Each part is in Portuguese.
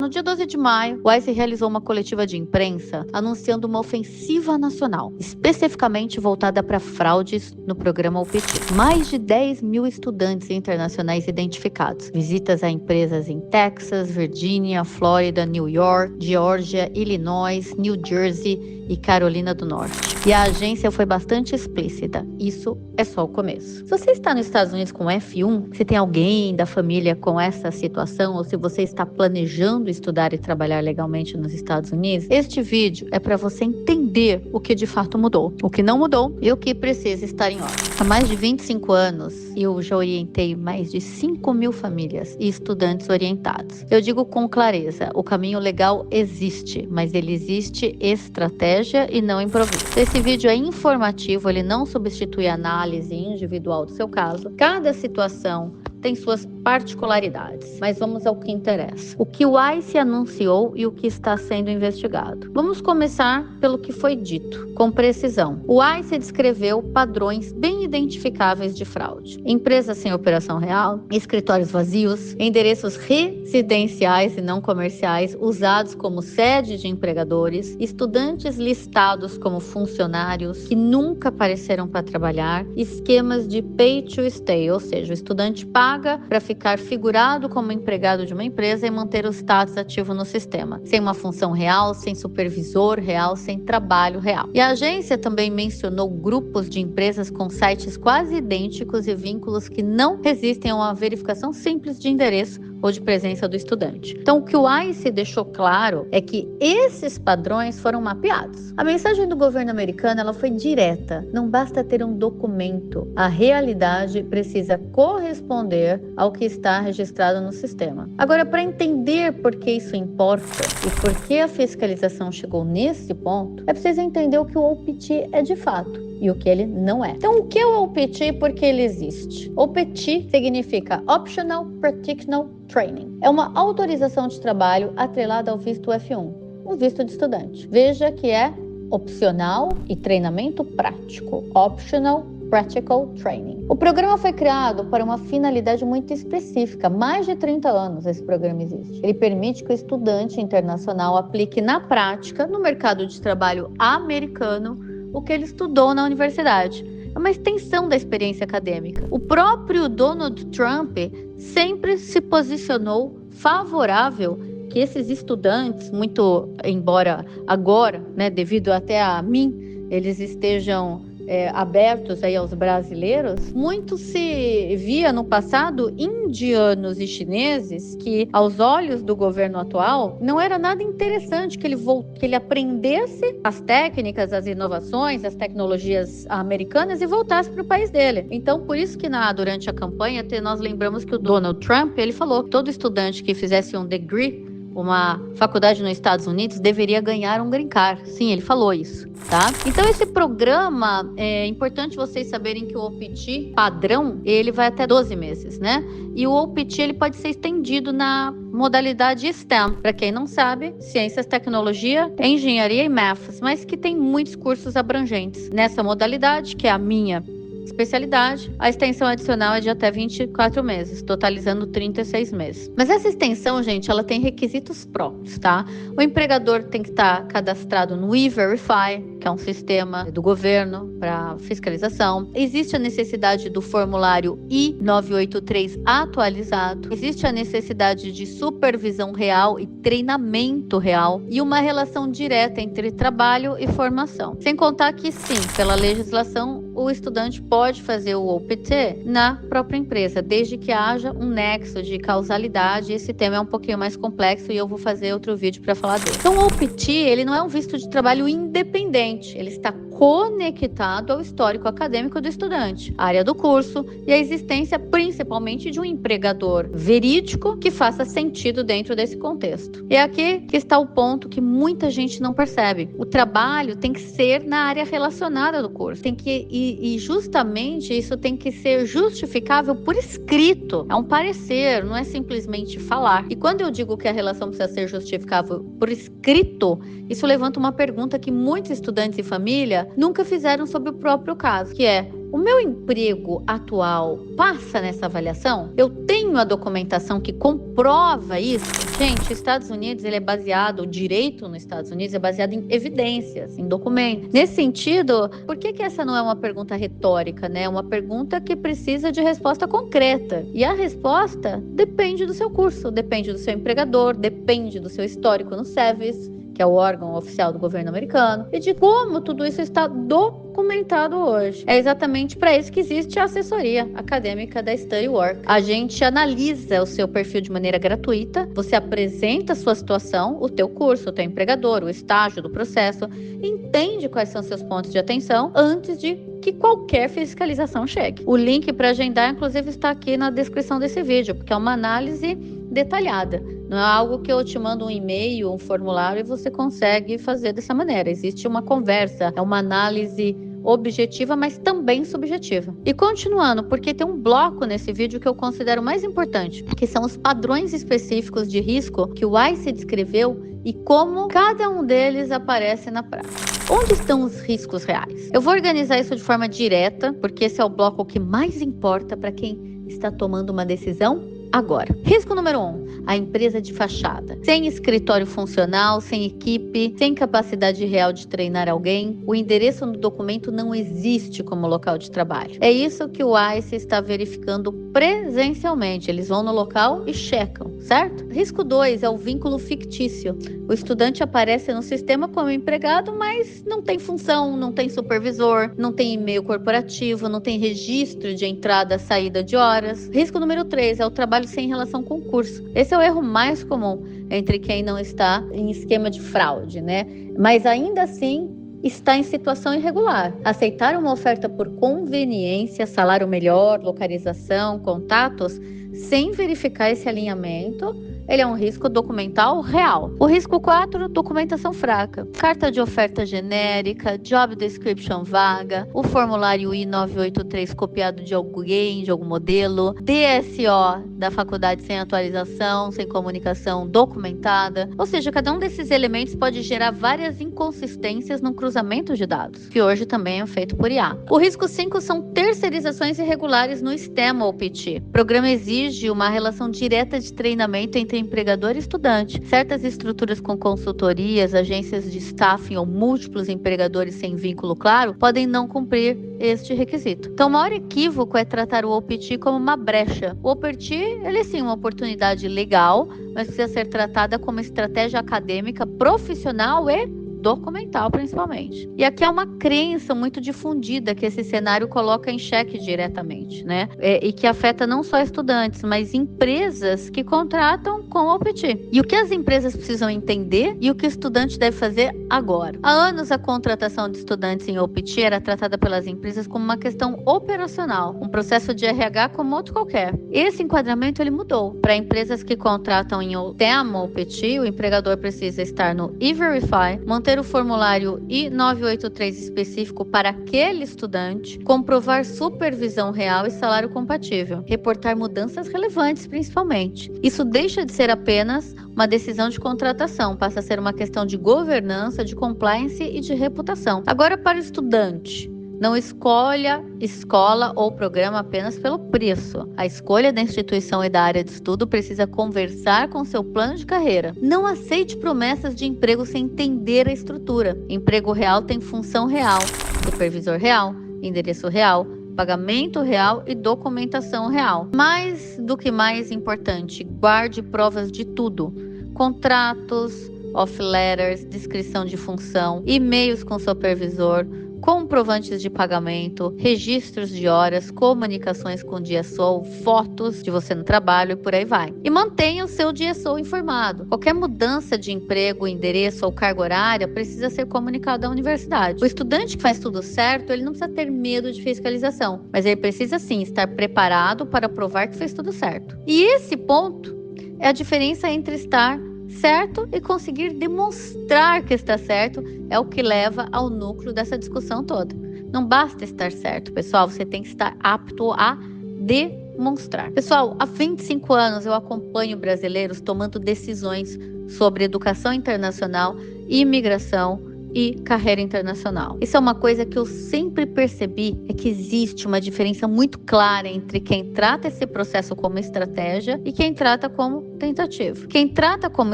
No dia 12 de maio, o ICE realizou uma coletiva de imprensa anunciando uma ofensiva nacional, especificamente voltada para fraudes no programa OPT. Mais de 10 mil estudantes internacionais identificados, visitas a empresas em Texas, Virgínia, Flórida, New York, Geórgia, Illinois, New Jersey e Carolina do Norte. E a agência foi bastante explícita, isso é só o começo. Se você está nos Estados Unidos com F1, se tem alguém da família com essa situação, ou se você está planejando estudar e trabalhar legalmente nos Estados Unidos, este vídeo é para você entender o que de fato mudou, o que não mudou e o que precisa estar em ordem. Há mais de 25 anos, eu já orientei mais de 5 mil famílias e estudantes orientados. Eu digo com clareza, o caminho legal existe, mas ele existe estratégia e não improviso. Esse vídeo é informativo, ele não substitui a análise individual do seu caso. Cada situação tem suas particularidades, mas vamos ao que interessa. O que o ICE anunciou e o que está sendo investigado. Vamos começar pelo que foi dito, com precisão. O ICE descreveu padrões bem identificáveis de fraude. Empresas sem operação real, escritórios vazios, endereços residenciais e não comerciais usados como sede de empregadores, estudantes listados como funcionários que nunca apareceram para trabalhar, esquemas de pay to stay, ou seja, o estudante paga para ficar figurado como empregado de uma empresa e manter o status ativo no sistema, sem uma função real, sem supervisor real, sem trabalho real. E a agência também mencionou grupos de empresas com sites quase idênticos e vínculos que não resistem a uma verificação simples de endereço ou de presença do estudante. Então, o que o ICE deixou claro é que esses padrões foram mapeados. A mensagem do governo americano ela foi direta. Não basta ter um documento. A realidade precisa corresponder ao que está registrado no sistema. Agora, para entender por que isso importa e por que a fiscalização chegou nesse ponto, é preciso entender o que o OPT é de fato e o que ele não é. Então, o que é o OPT e por que ele existe? OPT significa Optional Practical Training. É uma autorização de trabalho atrelada ao visto F1, um visto de estudante. Veja que é opcional e treinamento prático. Optional Practical Training. O programa foi criado para uma finalidade muito específica. Mais de 30 anos esse programa existe. Ele permite que o estudante internacional aplique na prática, no mercado de trabalho americano, o que ele estudou na universidade. É uma extensão da experiência acadêmica. O próprio Donald Trump sempre se posicionou favorável que esses estudantes, muito embora agora, devido até a mim, eles estejam abertos aí aos brasileiros, muito se via no passado indianos e chineses que, aos olhos do governo atual, não era nada interessante que ele aprendesse as técnicas, as inovações, as tecnologias americanas e voltasse para o país dele. Então, por isso que durante a campanha nós lembramos que o Donald Trump, ele falou que todo estudante que fizesse um degree, uma faculdade nos Estados Unidos, deveria ganhar um green card. Sim, ele falou isso, tá? Então, esse programa, é importante vocês saberem que o OPT padrão, ele vai até 12 meses, né? E o OPT, ele pode ser estendido na modalidade STEM. Para quem não sabe, ciências, tecnologia, engenharia e maths, mas que tem muitos cursos abrangentes. Nessa modalidade, que é a minha especialidade, a extensão adicional é de até 24 meses, totalizando 36 meses. Mas essa extensão, gente, ela tem requisitos próprios, tá? O empregador tem que estar cadastrado no E-Verify, que é um sistema do governo para fiscalização. Existe a necessidade do formulário I-983 atualizado. Existe a necessidade de supervisão real e treinamento real e uma relação direta entre trabalho e formação. Sem contar que, sim, pela legislação, o estudante pode fazer o OPT na própria empresa, desde que haja um nexo de causalidade. Esse tema é um pouquinho mais complexo e eu vou fazer outro vídeo para falar dele. Então, o OPT, ele não é um visto de trabalho independente, ele está conectado ao histórico acadêmico do estudante, a área do curso e a existência principalmente de um empregador verídico que faça sentido dentro desse contexto. E é aqui que está o ponto que muita gente não percebe. O trabalho tem que ser na área relacionada do curso, e justamente isso tem que ser justificável por escrito. É um parecer, não é simplesmente falar. E quando eu digo que a relação precisa ser justificável por escrito, isso levanta uma pergunta que muitos estudantes e família nunca fizeram sobre o próprio caso, que é: o meu emprego atual passa nessa avaliação? Eu tenho tenho a documentação que comprova isso. Gente, Estados Unidos, ele é baseado, o direito nos Estados Unidos é baseado em evidências, em documentos. Nesse sentido, por que essa não é uma pergunta retórica, né? É uma pergunta que precisa de resposta concreta. E a resposta depende do seu curso, depende do seu empregador, depende do seu histórico no SEVES, que é o órgão oficial do governo americano, e de como tudo isso está documentado hoje. É exatamente para isso que existe a assessoria acadêmica da StudyWork. A gente analisa o seu perfil de maneira gratuita, você apresenta a sua situação, o teu curso, o teu empregador, o estágio do processo, entende quais são seus pontos de atenção antes de que qualquer fiscalização chegue. O link para agendar, inclusive, está aqui na descrição desse vídeo, porque é uma análise detalhada. Não é algo que eu te mando um e-mail, um formulário e você consegue fazer dessa maneira. Existe uma conversa, é uma análise objetiva, mas também subjetiva. E continuando, porque tem um bloco nesse vídeo que eu considero mais importante, que são os padrões específicos de risco que o ICE descreveu e como cada um deles aparece na prática. Onde estão os riscos reais? Eu vou organizar isso de forma direta, porque esse é o bloco que mais importa para quem está tomando uma decisão agora. Risco número 1, a empresa de fachada. Sem escritório funcional, sem equipe, sem capacidade real de treinar alguém, o endereço no documento não existe como local de trabalho. É isso que o ICE está verificando presencialmente. Eles vão no local e checam, certo? Risco 2 é o vínculo fictício. O estudante aparece no sistema como empregado, mas não tem função, não tem supervisor, não tem e-mail corporativo, não tem registro de entrada e saída de horas. Risco número 3 é o trabalho sem relação com o curso. Esse é o erro mais comum entre quem não está em esquema de fraude, né? Mas ainda assim está em situação irregular. Aceitar uma oferta por conveniência, salário melhor, localização, contatos, sem verificar esse alinhamento, ele é um risco documental real. O risco 4, documentação fraca. Carta de oferta genérica, job description vaga, o formulário I-983 copiado de alguém, de algum modelo, DSO da faculdade sem atualização, sem comunicação documentada. Ou seja, cada um desses elementos pode gerar várias inconsistências no cruzamento de dados, que hoje também é feito por IA. O risco 5 são terceirizações irregulares no STEM ou PT. O programa exige uma relação direta de treinamento entre empregador e estudante. Certas estruturas com consultorias, agências de staffing ou múltiplos empregadores sem vínculo claro podem não cumprir este requisito. Então, o maior equívoco é tratar o OPT como uma brecha. O OPT, ele é sim uma oportunidade legal, mas precisa ser tratada como estratégia acadêmica, profissional e documental, principalmente. E aqui é uma crença muito difundida que esse cenário coloca em xeque diretamente, né? E que afeta não só estudantes, mas empresas que contratam com o OPT. E o que as empresas precisam entender e o que o estudante deve fazer agora. Há anos, a contratação de estudantes em OPT era tratada pelas empresas como uma questão operacional, um processo de RH como outro qualquer. Esse enquadramento, ele mudou. Para empresas que contratam em STEM ou OPT, o empregador precisa estar no E-Verify, manter o formulário I-983 específico para aquele estudante, comprovar supervisão real e salário compatível, reportar mudanças relevantes principalmente. Isso deixa de ser apenas uma decisão de contratação, passa a ser uma questão de governança, de compliance e de reputação. Agora, para o estudante, não escolha escola ou programa apenas pelo preço. A escolha da instituição e da área de estudo precisa conversar com seu plano de carreira. Não aceite promessas de emprego sem entender a estrutura. Emprego real tem função real, supervisor real, endereço real, pagamento real e documentação real. Mais do que mais importante, guarde provas de tudo. Contratos, off letters, descrição de função, e-mails com supervisor, comprovantes de pagamento, registros de horas, comunicações com o DSO, fotos de você no trabalho e por aí vai. E mantenha o seu DSO informado. Qualquer mudança de emprego, endereço ou carga horária precisa ser comunicada à universidade. O estudante que faz tudo certo, ele não precisa ter medo de fiscalização, mas ele precisa sim estar preparado para provar que fez tudo certo. E esse ponto é a diferença entre estar certo e conseguir demonstrar que está certo, é o que leva ao núcleo dessa discussão toda. Não basta estar certo, pessoal, você tem que estar apto a demonstrar. Pessoal, há 25 anos eu acompanho brasileiros tomando decisões sobre educação internacional, imigração, e carreira internacional. Isso é uma coisa que eu sempre percebi, é que existe uma diferença muito clara entre quem trata esse processo como estratégia e quem trata como tentativa. Quem trata como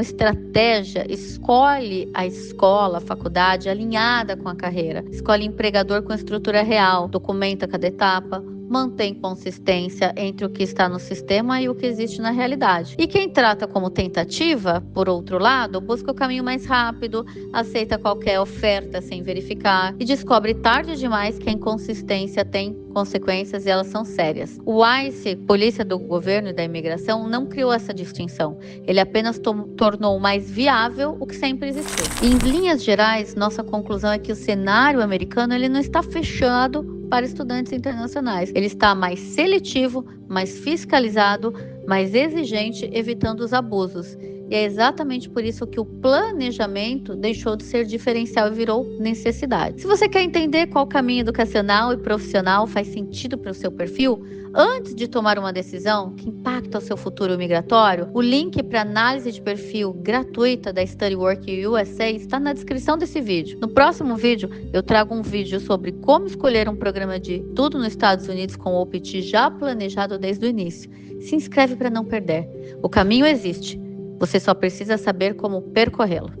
estratégia escolhe a escola, a faculdade alinhada com a carreira, escolhe empregador com estrutura real, documenta cada etapa, mantém consistência entre o que está no sistema e o que existe na realidade. E quem trata como tentativa, por outro lado, busca o caminho mais rápido, aceita qualquer oferta sem verificar e descobre tarde demais que a inconsistência tem consequências e elas são sérias. O ICE, Polícia do Governo e da Imigração, não criou essa distinção. Ele apenas tornou mais viável o que sempre existiu. E, em linhas gerais, nossa conclusão é que o cenário americano ele não está fechado para estudantes internacionais. Ele está mais seletivo, mais fiscalizado, mais exigente, evitando os abusos. E é exatamente por isso que o planejamento deixou de ser diferencial e virou necessidade. Se você quer entender qual caminho educacional e profissional faz sentido para o seu perfil, antes de tomar uma decisão que impacta o seu futuro migratório, o link para análise de perfil gratuita da StudyWork USA está na descrição desse vídeo. No próximo vídeo, eu trago um vídeo sobre como escolher um programa de estudo nos Estados Unidos com o OPT já planejado desde o início. Se inscreve para não perder. O caminho existe. Você só precisa saber como percorrê-lo.